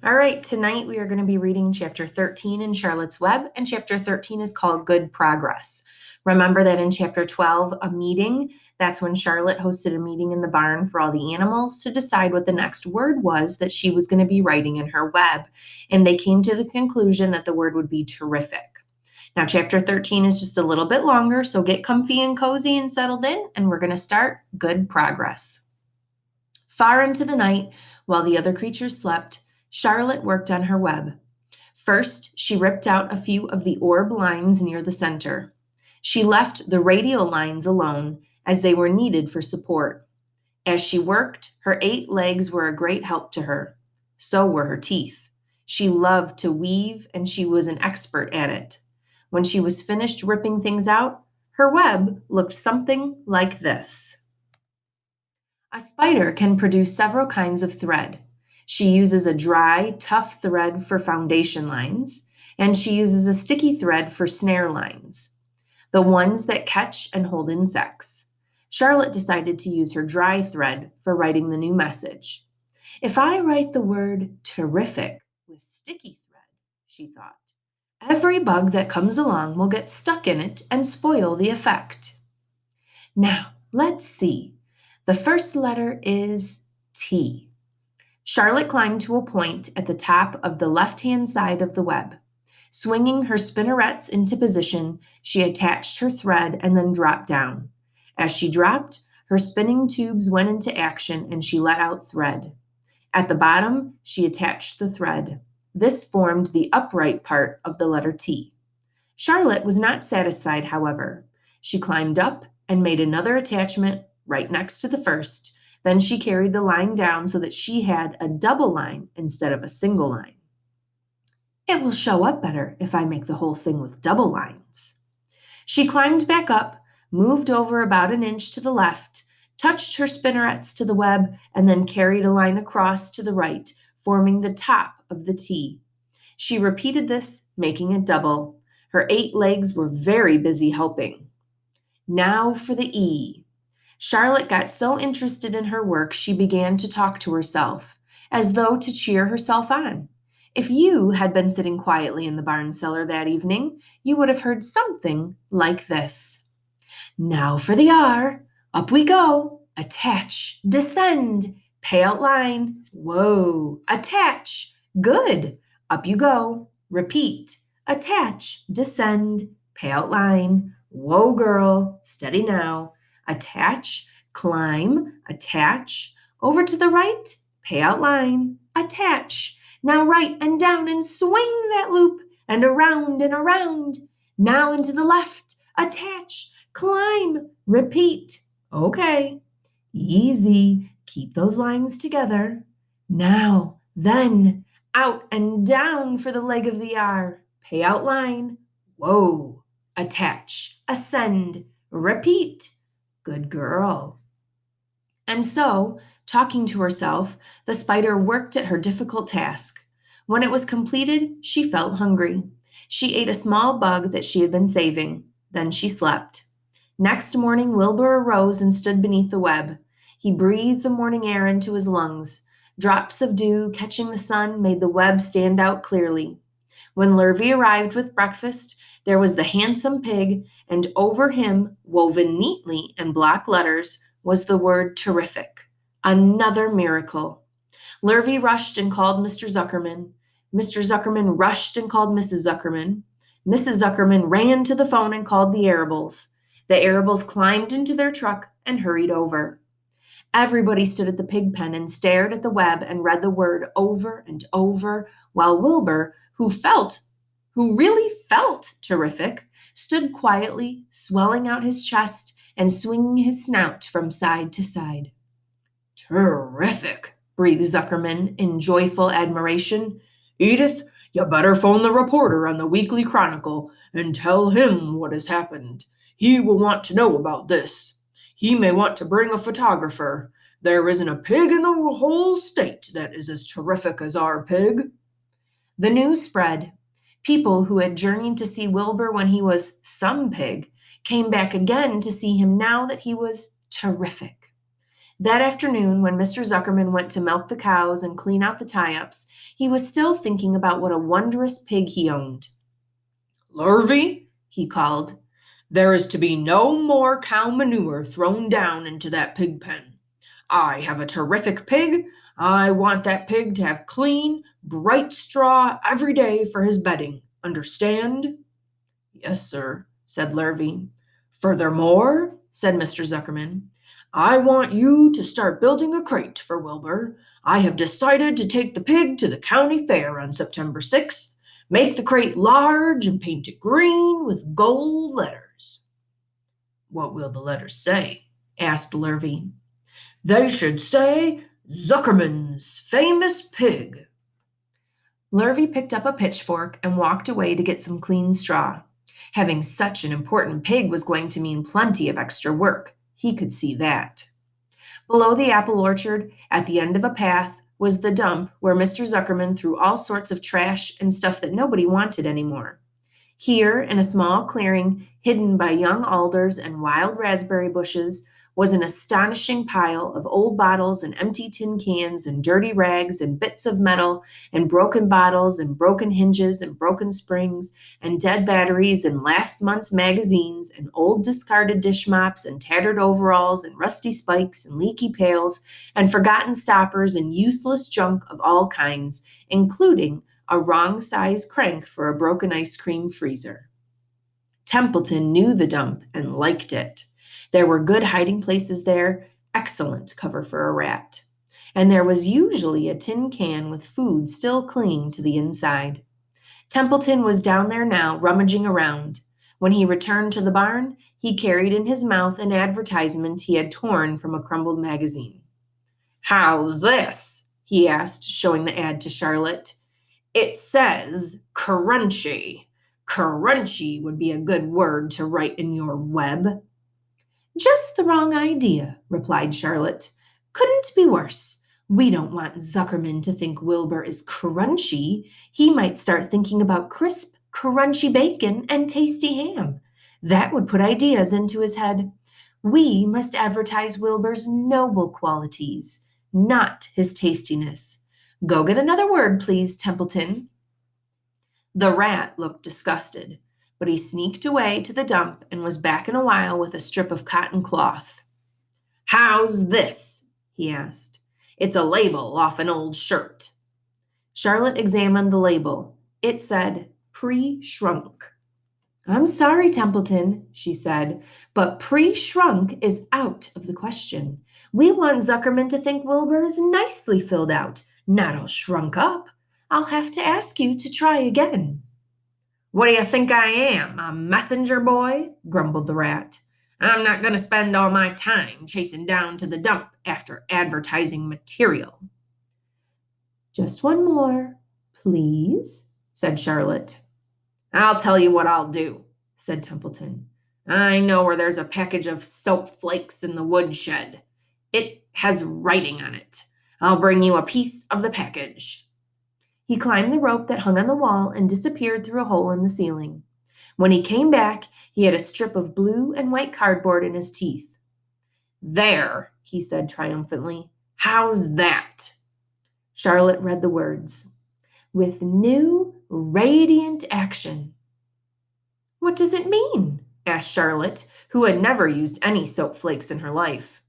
All right, tonight we are going to be reading chapter 13 in Charlotte's Web, and chapter 13 is called Good Progress. Remember that in chapter 12, a meeting, that's when Charlotte hosted a meeting in the barn for all the animals to decide what the next word was that she was going to be writing in her web. And they came to the conclusion that the word would be terrific. Now, chapter 13 is just a little bit longer, so get comfy and cozy and settled in, and we're going to start Good Progress. Far into the night, while the other creatures slept, Charlotte worked on her web. First, she ripped out a few of the orb lines near the center. She left the radial lines alone, as they were needed for support. As she worked, her 8 legs were a great help to her. So were her teeth. She loved to weave, and she was an expert at it. When she was finished ripping things out, her web looked something like this. A spider can produce several kinds of thread. She uses a dry, tough thread for foundation lines, and she uses a sticky thread for snare lines, the ones that catch and hold insects. Charlotte decided to use her dry thread for writing the new message. If I write the word terrific with sticky thread, she thought, every bug that comes along will get stuck in it and spoil the effect. Now, let's see. The first letter is T. Charlotte climbed to a point at the top of the left-hand side of the web. Swinging her spinnerets into position, she attached her thread and then dropped down. As she dropped, her spinning tubes went into action and she let out thread. At the bottom, she attached the thread. This formed the upright part of the letter T. Charlotte was not satisfied, however. She climbed up and made another attachment right next to the first. Then she carried the line down so that she had a double line instead of a single line. It will show up better if I make the whole thing with double lines. She climbed back up, moved over about an inch to the left, touched her spinnerets to the web, and then carried a line across to the right, forming the top of the T. She repeated this, making it double. Her 8 legs were very busy helping. Now for the E. Charlotte got so interested in her work she began to talk to herself, as though to cheer herself on. If you had been sitting quietly in the barn cellar that evening, you would have heard something like this. Now for the R. Up we go. Attach. Descend. Pay out line. Whoa. Attach. Good. Up you go. Repeat. Attach. Descend. Pay out line. Whoa, girl. Steady now. Attach. Climb. Attach. Over to the right. Pay out line. Attach. Now right and down and swing that loop and around and around. Now into the left. Attach. Climb. Repeat. Okay. Easy. Keep those lines together. Now, then, out and down for the leg of the R. Pay out line. Whoa. Attach. Ascend. Repeat. Good girl. And so, talking to herself, the spider worked at her difficult task. When it was completed, she felt hungry. She ate a small bug that she had been saving. Then she slept. Next morning, Wilbur arose and stood beneath the web. He breathed the morning air into his lungs. Drops of dew catching the sun made the web stand out clearly. When Lurvy arrived with breakfast, there was the handsome pig, and over him, woven neatly in block letters, was the word terrific. Another miracle. Lurvy rushed and called Mr. Zuckerman. Mr. Zuckerman rushed and called Mrs. Zuckerman. Mrs. Zuckerman ran to the phone and called the Arables. The Arables climbed into their truck and hurried over. Everybody stood at the pig pen and stared at the web and read the word over and over, while Wilbur, who really felt terrific, stood quietly, swelling out his chest and swinging his snout from side to side. Terrific, breathed Zuckerman in joyful admiration. Edith, you better phone the reporter on the Weekly Chronicle and tell him what has happened. He will want to know about this. He may want to bring a photographer. There isn't a pig in the whole state that is as terrific as our pig. The news spread. People who had journeyed to see Wilbur when he was some pig came back again to see him now that he was terrific. That afternoon, when Mr. Zuckerman went to milk the cows and clean out the tie-ups, he was still thinking about what a wondrous pig he owned. "Lurvy," he called, "there is to be no more cow manure thrown down into that pig pen. I have a terrific pig. I want that pig to have clean, bright straw every day for his bedding. Understand?" "Yes, sir," said Lurvy. "Furthermore," said Mr. Zuckerman, "I want you to start building a crate for Wilbur. I have decided to take the pig to the county fair on September 6th. Make the crate large and paint it green with gold letters." "What will the letters say?" asked Lurvy. "They should say, 'Zuckerman's Famous Pig.'" Lurvy picked up a pitchfork and walked away to get some clean straw. Having such an important pig was going to mean plenty of extra work. He could see that. Below the apple orchard, at the end of a path, was the dump where Mr. Zuckerman threw all sorts of trash and stuff that nobody wanted anymore. Here, in a small clearing hidden by young alders and wild raspberry bushes, was an astonishing pile of old bottles and empty tin cans and dirty rags and bits of metal and broken bottles and broken hinges and broken springs and dead batteries and last month's magazines and old discarded dish mops and tattered overalls and rusty spikes and leaky pails and forgotten stoppers and useless junk of all kinds, including a wrong size crank for a broken ice cream freezer. Templeton knew the dump and liked it. There were good hiding places there, excellent cover for a rat. And there was usually a tin can with food still clinging to the inside. Templeton was down there now, rummaging around. When he returned to the barn, he carried in his mouth an advertisement he had torn from a crumbled magazine. "How's this?" he asked, showing the ad to Charlotte. "It says crunchy. Crunchy would be a good word to write in your web." "Just the wrong idea," replied Charlotte. "Couldn't be worse. We don't want Zuckerman to think Wilbur is crunchy. He might start thinking about crisp, crunchy bacon and tasty ham. That would put ideas into his head. We must advertise Wilbur's noble qualities, not his tastiness. Go get another word, please, Templeton." The rat looked disgusted, but he sneaked away to the dump and was back in a while with a strip of cotton cloth. "How's this?" he asked. "It's a label off an old shirt." Charlotte examined the label. It said, "Pre-shrunk." "I'm sorry, Templeton," she said, "but pre-shrunk is out of the question. We want Zuckerman to think Wilbur is nicely filled out, not all shrunk up. I'll have to ask you to try again." "What do you think I am, a messenger boy?" grumbled the rat. "I'm not going to spend all my time chasing down to the dump after advertising material." "Just one more, please," said Charlotte. "I'll tell you what I'll do," said Templeton. "I know where there's a package of soap flakes in the woodshed. It has writing on it. I'll bring you a piece of the package." He climbed the rope that hung on the wall and disappeared through a hole in the ceiling. When he came back, he had a strip of blue and white cardboard in his teeth. "There," he said triumphantly. "How's that?" Charlotte read the words. "With new, radiant action." "What does it mean?" asked Charlotte, who had never used any soap flakes in her life.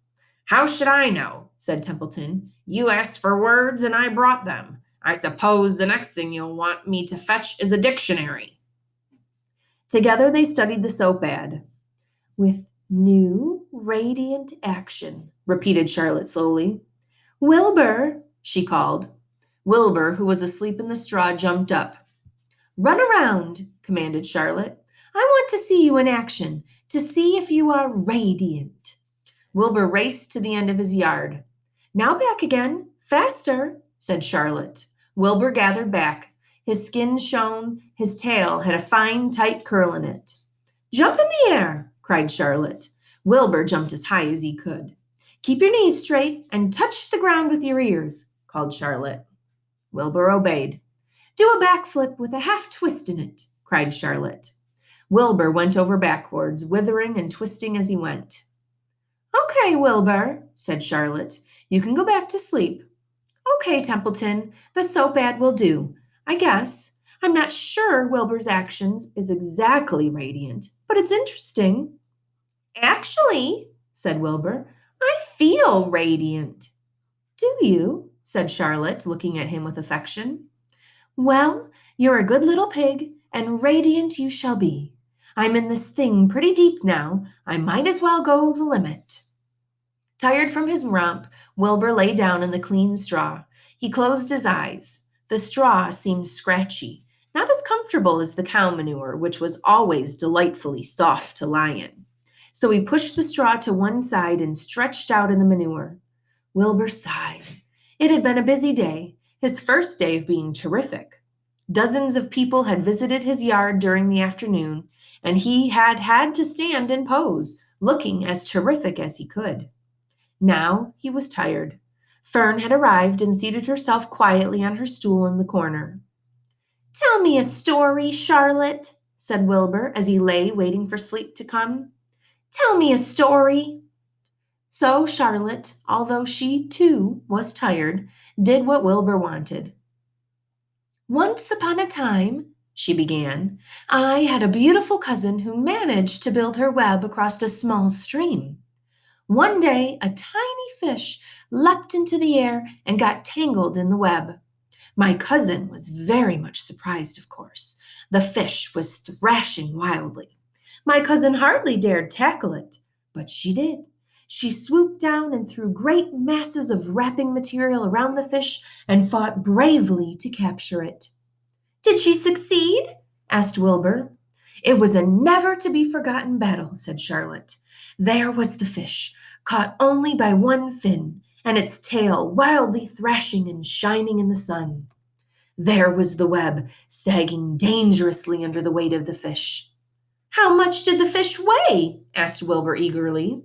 "How should I know?" said Templeton. "You asked for words and I brought them. I suppose the next thing you'll want me to fetch is a dictionary." Together they studied the soap ad. "With new, radiant action," repeated Charlotte slowly. "Wilbur," she called. Wilbur, who was asleep in the straw, jumped up. "Run around," commanded Charlotte. "I want to see you in action, to see if you are radiant." Wilbur raced to the end of his yard. "Now back again. Faster," said Charlotte. Wilbur gathered back. His skin shone. His tail had a fine, tight curl in it. "Jump in the air," cried Charlotte. Wilbur jumped as high as he could. "Keep your knees straight and touch the ground with your ears," called Charlotte. Wilbur obeyed. "Do a backflip with a half twist in it," cried Charlotte. Wilbur went over backwards, withering and twisting as he went. Okay, Wilbur, said Charlotte. You can go back to sleep. Okay, Templeton, the soap ad will do, I guess. I'm not sure Wilbur's actions is exactly radiant, but it's interesting. Actually, said Wilbur, I feel radiant. Do you? Said Charlotte, looking at him with affection. Well, you're a good little pig, and radiant you shall be. I'm in this thing pretty deep now. I might as well go the limit. Tired from his romp, Wilbur lay down in the clean straw. He closed his eyes. The straw seemed scratchy, not as comfortable as the cow manure, which was always delightfully soft to lie in. So he pushed the straw to one side and stretched out in the manure. Wilbur sighed. It had been a busy day, his first day of being terrific. Dozens of people had visited his yard during the afternoon, and he had had to stand and pose, looking as terrific as he could. Now he was tired. Fern had arrived and seated herself quietly on her stool in the corner. Tell me a story, Charlotte, said Wilbur as he lay waiting for sleep to come. Tell me a story. So Charlotte, although she too was tired, did what Wilbur wanted. Once upon a time, she began, I had a beautiful cousin who managed to build her web across a small stream. One day, a tiny fish leapt into the air and got tangled in the web. My cousin was very much surprised, of course. The fish was thrashing wildly. My cousin hardly dared tackle it, but she did. She swooped down and threw great masses of wrapping material around the fish and fought bravely to capture it. Did she succeed? Asked Wilbur. It was a never to be forgotten battle, said Charlotte. There was the fish, caught only by one fin, and its tail wildly thrashing and shining in the sun. There was the web, sagging dangerously under the weight of the fish. How much did the fish weigh? Asked Wilbur eagerly.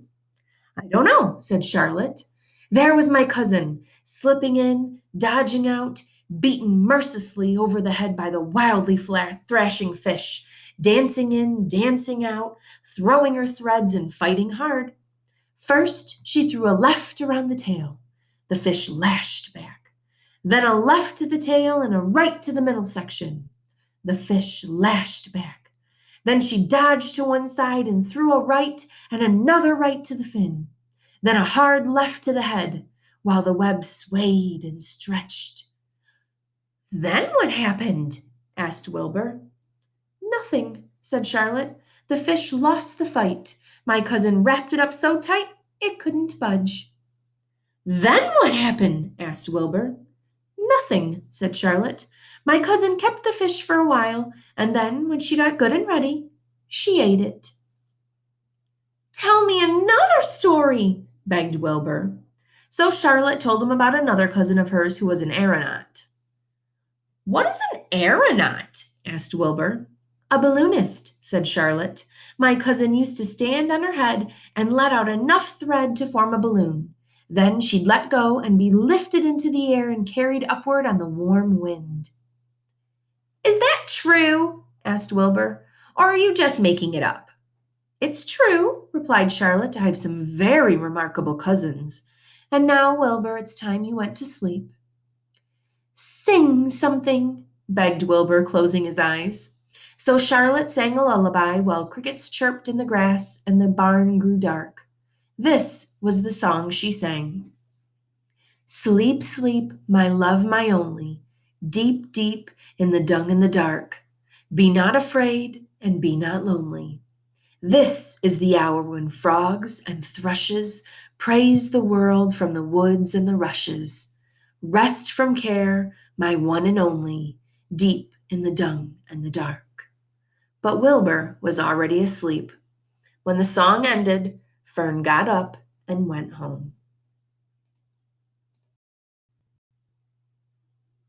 I don't know, said Charlotte. There was my cousin, slipping in, dodging out, beaten mercilessly over the head by the wildly thrashing fish, dancing in, dancing out, throwing her threads and fighting hard. First, she threw a left around the tail. The fish lashed back. Then a left to the tail and a right to the middle section. The fish lashed back. Then she dodged to one side and threw a right and another right to the fin. Then a hard left to the head, while the web swayed and stretched. Then what happened? Asked Wilbur. Nothing, said Charlotte. The fish lost the fight. My cousin wrapped it up so tight it couldn't budge. Then what happened? Asked Wilbur. Nothing, said Charlotte. My cousin kept the fish for a while, and then, when she got good and ready, she ate it. Tell me another story, begged Wilbur. So Charlotte told him about another cousin of hers who was an aeronaut. What is an aeronaut? Asked Wilbur. A balloonist, said Charlotte. My cousin used to stand on her head and let out enough thread to form a balloon. Then she'd let go and be lifted into the air and carried upward on the warm wind. Is that true? Asked Wilbur. Or are you just making it up? It's true, replied Charlotte. I have some very remarkable cousins. And now, Wilbur, it's time you went to sleep. Sing something, begged Wilbur, closing his eyes. So Charlotte sang a lullaby while crickets chirped in the grass and the barn grew dark. This was the song she sang. Sleep, sleep, my love, my only, deep, deep in the dung and the dark. Be not afraid and be not lonely. This is the hour when frogs and thrushes praise the world from the woods and the rushes. Rest from care, my one and only, deep in the dung and the dark. But Wilbur was already asleep. When the song ended, Fern got up and went home.